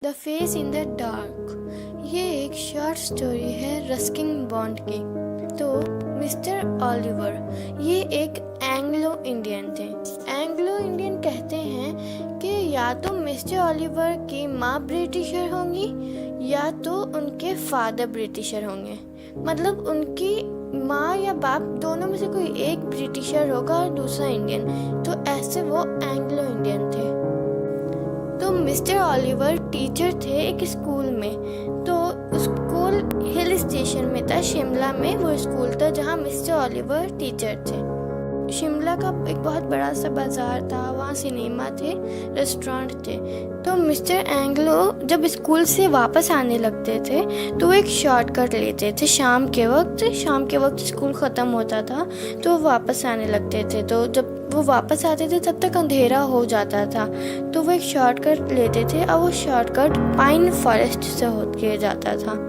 The face in the dark ये एक short story है रस्किन बॉन्ड की। तो मिस्टर ओलिवर ये एक एंग्लो इंडियन थे। एंग्लो इंडियन कहते हैं कि या तो मिस्टर ओलिवर की माँ ब्रिटिशर होंगी या तो उनके फादर ब्रिटिशर होंगे। मतलब उनकी माँ या बाप दोनों में से कोई एक ब्रिटिशर होगा और दूसरा इंडियन। तो ऐसे वो एंग्लो इंडियन थे। तो मिस्टर ओलिवर टीचर थे एक स्कूल में। तो स्कूल हिल स्टेशन में था, शिमला में वो स्कूल था जहाँ मिस्टर ओलिवर टीचर थे। शिमला का एक बहुत बड़ा सा बाजार था, वहाँ सिनेमा थे, रेस्टोरेंट थे। तो मिस्टर एंग्लो जब स्कूल से वापस आने लगते थे तो एक शॉर्टकट लेते थे। शाम के वक्त स्कूल ख़त्म होता था तो वापस आने लगते थे। तो जब वो वापस आते थे तब तक अंधेरा हो जाता था। तो वो एक शॉर्टकट लेते थे और वो शॉर्टकट पाइन फॉरेस्ट से होके जाता था।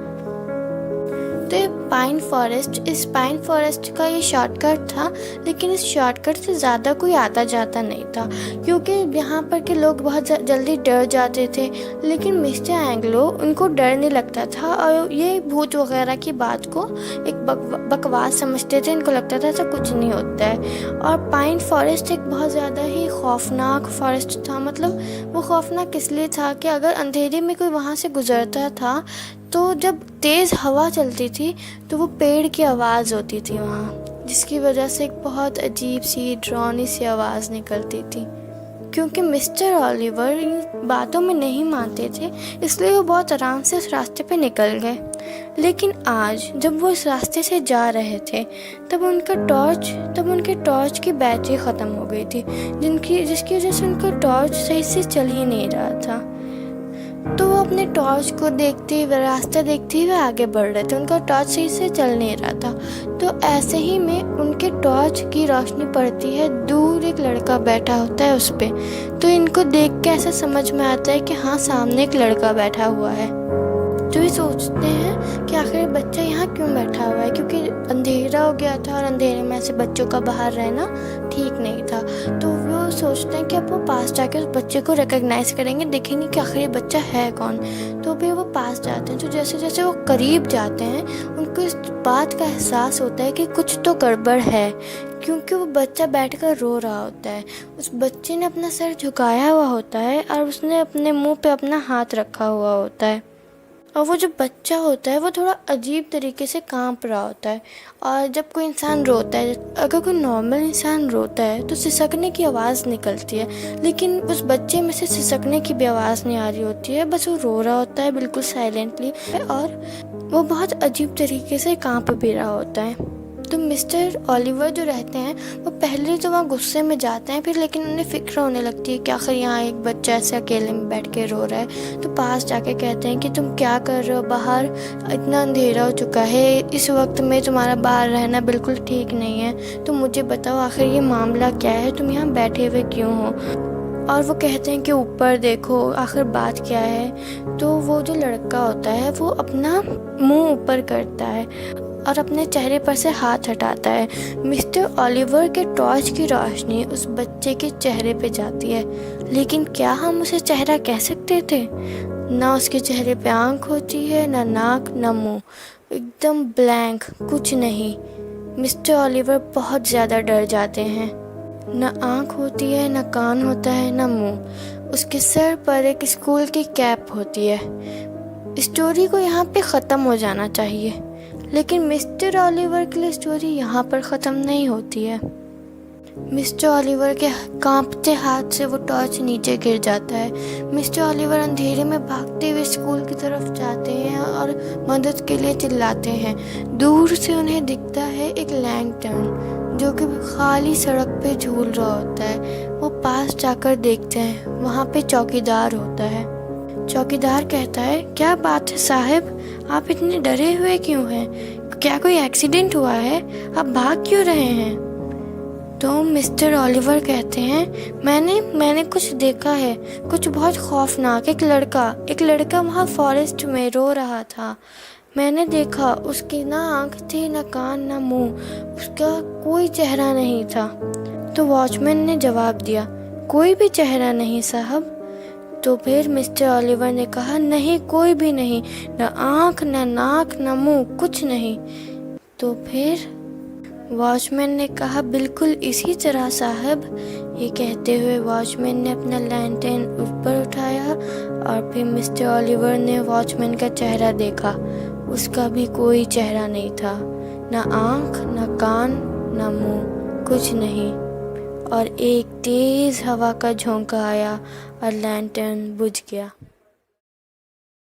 तो इस पाइन फॉरेस्ट का ये शॉर्टकट था, लेकिन इस शॉर्टकट से ज़्यादा कोई आता जाता नहीं था क्योंकि यहाँ पर के लोग बहुत जल्दी डर जाते थे। लेकिन मिस्टर एंग्लो उनको डर नहीं लगता था और ये भूत वगैरह की बात को एक बकवास समझते थे। इनको लगता था ऐसा कुछ नहीं होता है। और पाइन फॉरेस्ट एक बहुत ज़्यादा ही खौफनाक फॉरेस्ट था। मतलब वो खौफनाक इसलिए था कि अगर अंधेरे में कोई वहाँ से गुजरता था तो जब तेज़ हवा चलती थी तो वो पेड़ की आवाज़ होती थी वहाँ, जिसकी वजह से एक बहुत अजीब सी डरावनी सी आवाज़ निकलती थी। क्योंकि मिस्टर ओलिवर इन बातों में नहीं मानते थे, इसलिए वो बहुत आराम से उस रास्ते पे निकल गए। लेकिन आज जब वो इस रास्ते से जा रहे थे तब उनके टॉर्च की बैटरी ख़त्म हो गई थी, जिसकी वजह से उनका टॉर्च सही से चल ही नहीं रहा था। तो वो अपने टॉर्च को देखते हुए, रास्ता देखते हुए आगे बढ़ रहे थे। उनका टॉर्च सही से चल नहीं रहा था। तो ऐसे ही में उनके टॉर्च की रोशनी पड़ती है, दूर एक लड़का बैठा होता है उस पर। तो इनको देख के ऐसा समझ में आता है कि हाँ, सामने एक लड़का बैठा हुआ है। तो ये सोचते हैं कि आखिर बच्चा यहाँ क्यों बैठा हुआ है, क्योंकि अंधेरा हो गया था और अंधेरे में ऐसे बच्चों का बाहर रहना ठीक नहीं था। तो वो सोचते हैं कि अब वो पास जाके उस बच्चे को रिकग्नाइज़ करेंगे, देखेंगे कि आखिर ये बच्चा है कौन। तो फिर वो पास जाते हैं। तो जैसे जैसे वो करीब जाते हैं उनको इस बात का एहसास होता है कि कुछ तो गड़बड़ है, क्योंकि वो बच्चा बैठकर रो रहा होता है। उस बच्चे ने अपना सर झुकाया हुआ होता है और उसने अपने मुंह पे अपना हाथ रखा हुआ होता है। और वो जो बच्चा होता है वो थोड़ा अजीब तरीके से कांप रहा होता है। और जब कोई इंसान रोता है, अगर कोई नॉर्मल इंसान रोता है तो सिसकने की आवाज़ निकलती है, लेकिन उस बच्चे में से सिसकने की भी आवाज़ नहीं आ रही होती है। बस वो रो रहा होता है बिल्कुल साइलेंटली, और वो बहुत अजीब तरीके से कांप भी रहा होता है। तो मिस्टर ओलिवर जो रहते हैं वो पहले तो वहाँ गुस्से में जाते हैं, फिर लेकिन उन्हें फिक्र होने लगती है कि आखिर यहाँ एक बच्चा ऐसे अकेले में बैठ के रो रहा है। तो पास जाके कहते हैं कि तुम क्या कर रहे हो बाहर, इतना अंधेरा हो चुका है, इस वक्त में तुम्हारा बाहर रहना बिल्कुल ठीक नहीं है। तो मुझे बताओ आखिर ये मामला क्या है, तुम यहाँ बैठे हुए क्यों हो। और वो कहते हैं कि ऊपर देखो आखिर बात क्या है। तो वो जो लड़का होता है वो अपना मुंह ऊपर करता है और अपने चेहरे पर से हाथ हटाता है। मिस्टर ओलिवर के टॉर्च की रोशनी उस बच्चे के चेहरे पे जाती है, लेकिन क्या हम उसे चेहरा कह सकते थे? ना उसके चेहरे पे आंख होती है, ना नाक, ना मुंह, एकदम ब्लैंक, कुछ नहीं। मिस्टर ओलिवर बहुत ज़्यादा डर जाते हैं। ना आंख होती है, ना कान होता है, ना मुंह। उसके सर पर एक स्कूल की कैप होती है। स्टोरी को यहाँ पे ख़त्म हो जाना चाहिए, लेकिन मिस्टर ओलिवर के लिए स्टोरी यहाँ पर ख़त्म नहीं होती है। मिस्टर ओलिवर के कांपते हाथ से वो टॉर्च नीचे गिर जाता है। मिस्टर ओलिवर अंधेरे में भागते हुए स्कूल की तरफ जाते हैं और मदद के लिए चिल्लाते हैं। दूर से उन्हें दिखता है एक लैंटर्न जो कि खाली सड़क पे झूल रहा होता है। वो पास जाकर देखते हैं, वहाँ पे चौकीदार होता है। चौकीदार कहता है, क्या बात है साहब, आप इतने डरे हुए क्यों हैं? क्या कोई एक्सीडेंट हुआ है? आप भाग क्यों रहे हैं? तो मिस्टर ओलिवर कहते हैं, मैंने कुछ देखा है, कुछ बहुत खौफनाक। एक लड़का वहाँ फॉरेस्ट में रो रहा था। मैंने देखा, उसकी ना आँख थी, ना कान, ना मुंह, उसका कोई चेहरा नहीं था। तो वॉचमैन ने जवाब दिया, कोई भी चेहरा नहीं साहब। तो फिर मिस्टर ओलिवर ने कहा, नहीं कोई भी नहीं, न आँख न नाक न मुंह, कुछ नहीं। तो फिर वॉचमैन ने कहा, बिल्कुल इसी तरह साहब। ये कहते हुए वॉचमैन ने अपना लैंटर्न ऊपर उठाया और फिर मिस्टर ओलिवर ने वॉचमैन का चेहरा देखा। उसका भी कोई चेहरा नहीं था, न आँख न कान न मुंह, कुछ नहीं। और एक तेज़ हवा का झोंका आया और लैंटर्न बुझ गया।